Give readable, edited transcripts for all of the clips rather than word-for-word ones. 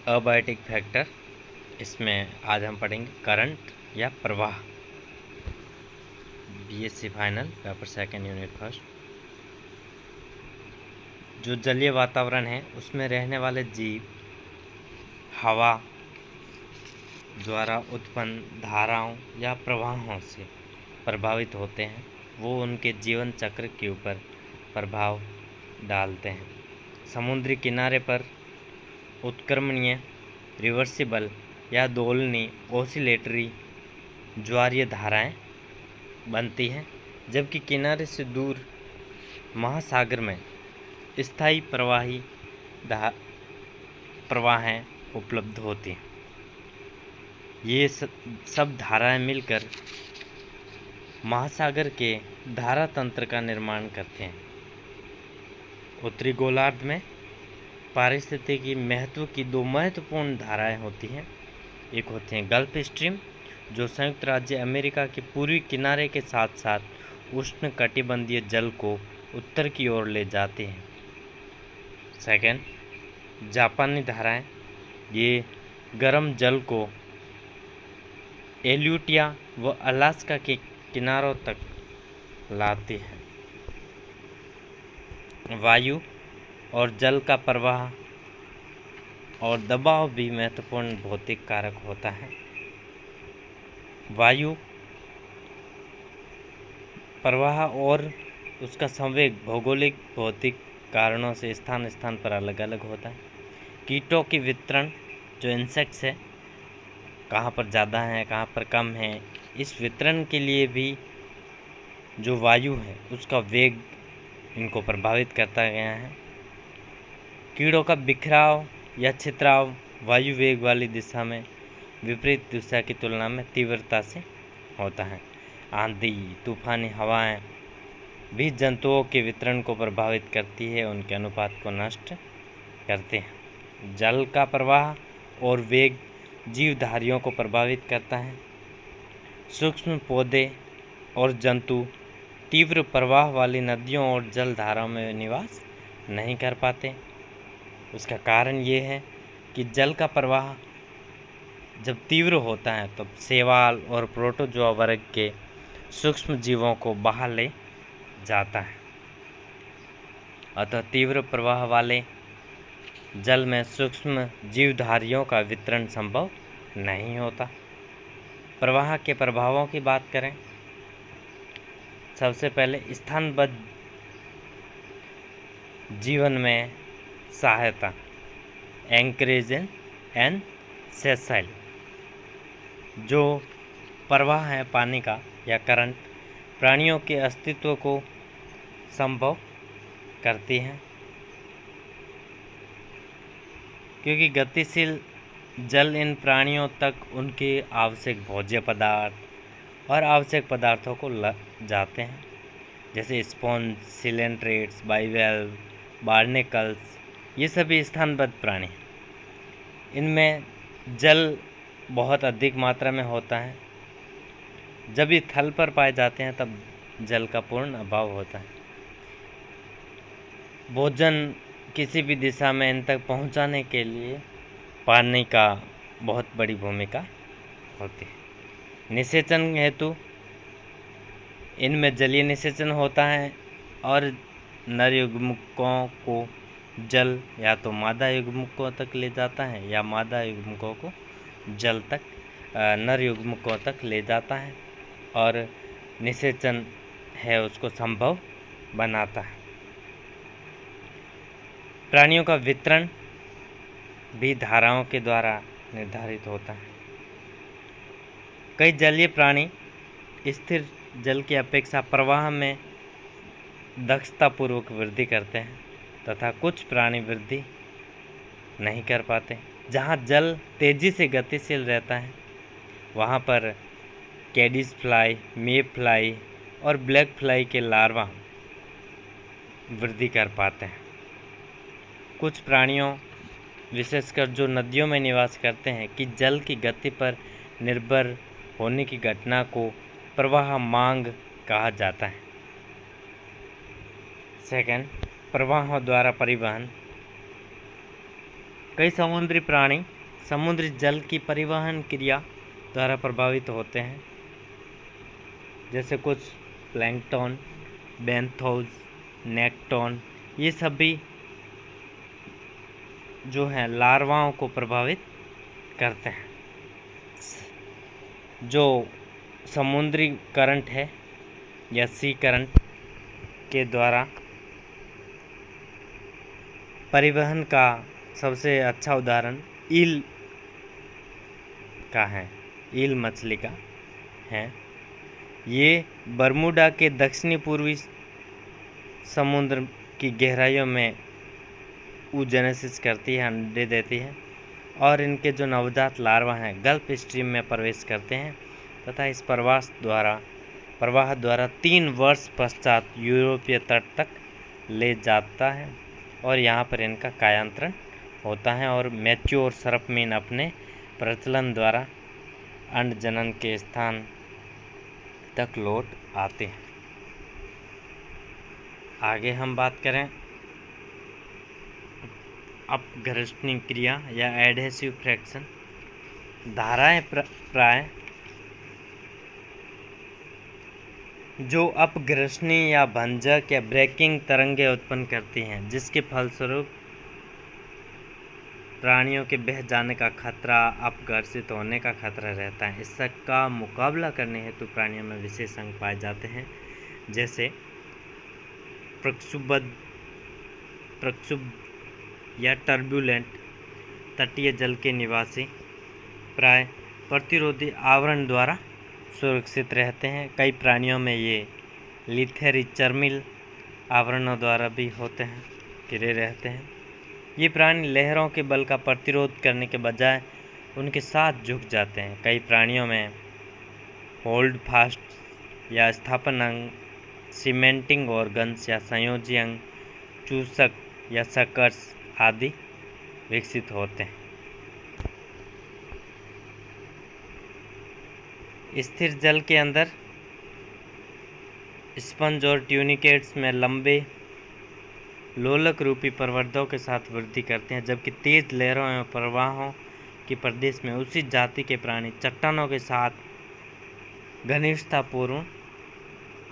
Abiotic factor. इसमें आज हम पढ़ेंगे करंट या प्रवाह। BSc final paper second unit first. जो जलीय वातावरण है उसमें रहने वाले जीव हवा द्वारा उत्पन्न धाराओं या प्रवाहों से प्रभावित होते हैं। वो उनके जीवन चक्र के ऊपर प्रभाव डालते हैं। समुद्री किनारे पर उत्क्रमणीय, रिवर्सिबल या दोलनी ओसिलेटरी ज्वारीय धाराएं बनती हैं, जबकि किनारे से दूर महासागर में स्थायी प्रवाही प्रवाहें उपलब्ध होती हैं। ये सब धाराएं मिलकर महासागर के धारा तंत्र का निर्माण करते हैं। उत्तरी गोलार्ध में पारिस्थितिकी महत्व की दो महत्वपूर्ण धाराएं होती हैं। एक होती हैं गल्फ स्ट्रीम, जो संयुक्त राज्य अमेरिका के पूर्वी किनारे के साथ साथ उष्णकटिबंधीय जल को उत्तर की ओर ले जाते हैं। सेकंड, जापानी धाराएं, ये गर्म जल को एल्यूटिया व अलास्का के किनारों तक लाती है। वायु और जल का प्रवाह और दबाव भी महत्वपूर्ण भौतिक कारक होता है। वायु प्रवाह और उसका संवेग भौगोलिक भौतिक कारणों से स्थान स्थान पर अलग अलग होता है। कीटों की वितरण, जो इंसेक्ट्स है, कहाँ पर ज़्यादा है कहाँ पर कम है, इस वितरण के लिए भी जो वायु है उसका वेग इनको प्रभावित करता गया है। कीड़ों का बिखराव या छितराव वायु वेग वाली दिशा में विपरीत दिशा की तुलना में तीव्रता से होता है। आंधी, तूफानी हवाएं भी जंतुओं के वितरण को प्रभावित करती है, उनके अनुपात को नष्ट करते हैं। जल का प्रवाह और वेग जीवधारियों को प्रभावित करता है। सूक्ष्म पौधे और जंतु तीव्र प्रवाह वाली नदियों और जल धाराओं में निवास नहीं कर पाते। उसका कारण ये है कि जल का प्रवाह जब तीव्र होता है तो शैवाल और प्रोटोजोआ वर्ग के सूक्ष्म जीवों को बहा ले जाता है। अतः तीव्र प्रवाह वाले जल में सूक्ष्म जीवधारियों का वितरण संभव नहीं होता। प्रवाह के प्रभावों की बात करें, सबसे पहले स्थानबद्ध जीवन में सहायता, एंकरेज एंड सेसाइल। जो प्रवाह है पानी का या करंट प्राणियों के अस्तित्व को संभव करती हैं, क्योंकि गतिशील जल इन प्राणियों तक उनके आवश्यक भोज्य पदार्थ और आवश्यक पदार्थों को ले जाते हैं, जैसे स्पॉन्ज, सिलेंट्रेट्स, बाइवेल्व, बार्नेकल्स। ये सभी स्थानबद्ध प्राणी हैं। इनमें जल बहुत अधिक मात्रा में होता है। जब ये थल पर पाए जाते हैं तब जल का पूर्ण अभाव होता है। भोजन किसी भी दिशा में इन तक पहुंचाने के लिए पानी का बहुत बड़ी भूमिका होती है। निषेचन हेतु इनमें जलीय निषेचन होता है और नर युग्मकों को जल या तो मादा युग्मकों तक ले जाता है या मादा युग्मकों को जल तक नर युग्मकों तक ले जाता है और निषेचन है उसको संभव बनाता है। प्राणियों का वितरण भी धाराओं के द्वारा निर्धारित होता है। कई जलीय प्राणी स्थिर जल की अपेक्षा प्रवाह में दक्षतापूर्वक वृद्धि करते हैं तथा कुछ प्राणी वृद्धि नहीं कर पाते। जहाँ जल तेजी से गतिशील रहता है वहाँ पर कैडिस फ्लाई, मे फ्लाई और ब्लैक फ्लाई के लार्वा वृद्धि कर पाते हैं। कुछ प्राणियों, विशेषकर जो नदियों में निवास करते हैं, कि जल की गति पर निर्भर होने की घटना को प्रवाह मांग कहा जाता है। सेकंड, प्रवाहों द्वारा परिवहन। कई समुद्री प्राणी समुद्री जल की परिवहन क्रिया द्वारा प्रभावित होते हैं, जैसे कुछ प्लैंकटन, बेंथोस, नेक्टोन, ये सभी जो है लार्वाओं को प्रभावित करते हैं। जो समुद्री करंट है या सी करंट के द्वारा परिवहन का सबसे अच्छा उदाहरण ईल का है, ईल मछली का है। ये बरमूडा के दक्षिणी पूर्वी समुद्र की गहराइयों में oogenesis करती है, अंडे देती है, और इनके जो नवजात लार्वा हैं गल्फ स्ट्रीम में प्रवेश करते हैं तथा इस प्रवाह द्वारा 3 वर्ष पश्चात यूरोपीय तट तक ले जाता है और यहाँ पर इनका कायांतरण होता है और मैच्योर सर्पमीन अपने प्रचलन द्वारा अंड जनन के स्थान तक लौट आते हैं। आगे हम बात करें अपघर्षणी क्रिया या एडहेसिव फ्रैक्शन। धाराएं प्राय जो अपघर्षणी या भंजक या ब्रेकिंग तरंगें उत्पन्न करती हैं, जिसके फलस्वरूप प्राणियों के बह जाने का खतरा, अपघर्षित होने का खतरा रहता है। इसका मुकाबला करने हेतु प्राणियों में विशेष अंग पाए जाते हैं, जैसे प्रक्षुब्ध या टर्बुलेंट तटीय जल के निवासी प्राय प्रतिरोधी आवरण द्वारा सुरक्षित रहते हैं। कई प्राणियों में ये लिथेरी चर्मिल आवरणों द्वारा भी होते हैं, घिरे रहते हैं। ये प्राणी लहरों के बल का प्रतिरोध करने के बजाय उनके साथ झुक जाते हैं। कई प्राणियों में होल्ड फास्ट या स्थापन अंग, सीमेंटिंग ऑर्गन्स या संयोजी अंग, चूसक या सकर्स आदि विकसित होते हैं। स्थिर जल के अंदर स्पंज और ट्यूनिकेट्स में लंबे लोलक रूपी प्रवर्धों के साथ वृद्धि करते हैं, जबकि तेज लहरों एवं प्रवाहों के प्रदेश में उसी जाति के प्राणी चट्टानों के साथ घनिष्ठतापूर्ण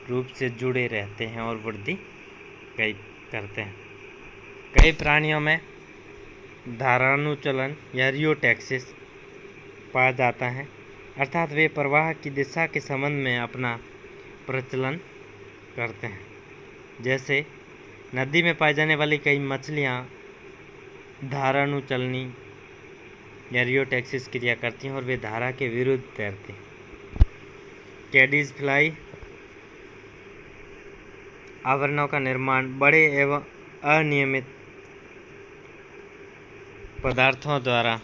रूप से जुड़े रहते हैं और वृद्धि करते हैं। कई प्राणियों में धारानुचलन या रियोटैक्सिस पाया जाता है, अर्थात वे प्रवाह की दिशा के संबंध में अपना प्रचलन करते हैं। जैसे नदी में पाई जाने वाली कई मछलियाँ धारानुचलनी या रियोटैक्सिस क्रिया करती हैं और वे धारा के विरुद्ध तैरती हैं। कैडीज फ्लाई आवरणों का निर्माण बड़े एवं अनियमित पदार्थों द्वारा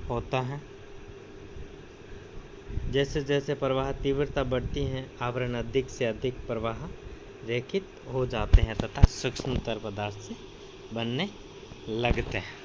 होता है। जैसे जैसे प्रवाह तीव्रता बढ़ती है, आवरण अधिक से अधिक प्रवाह रेखित हो जाते हैं तथा सूक्ष्मतर पदार्थ से बनने लगते हैं।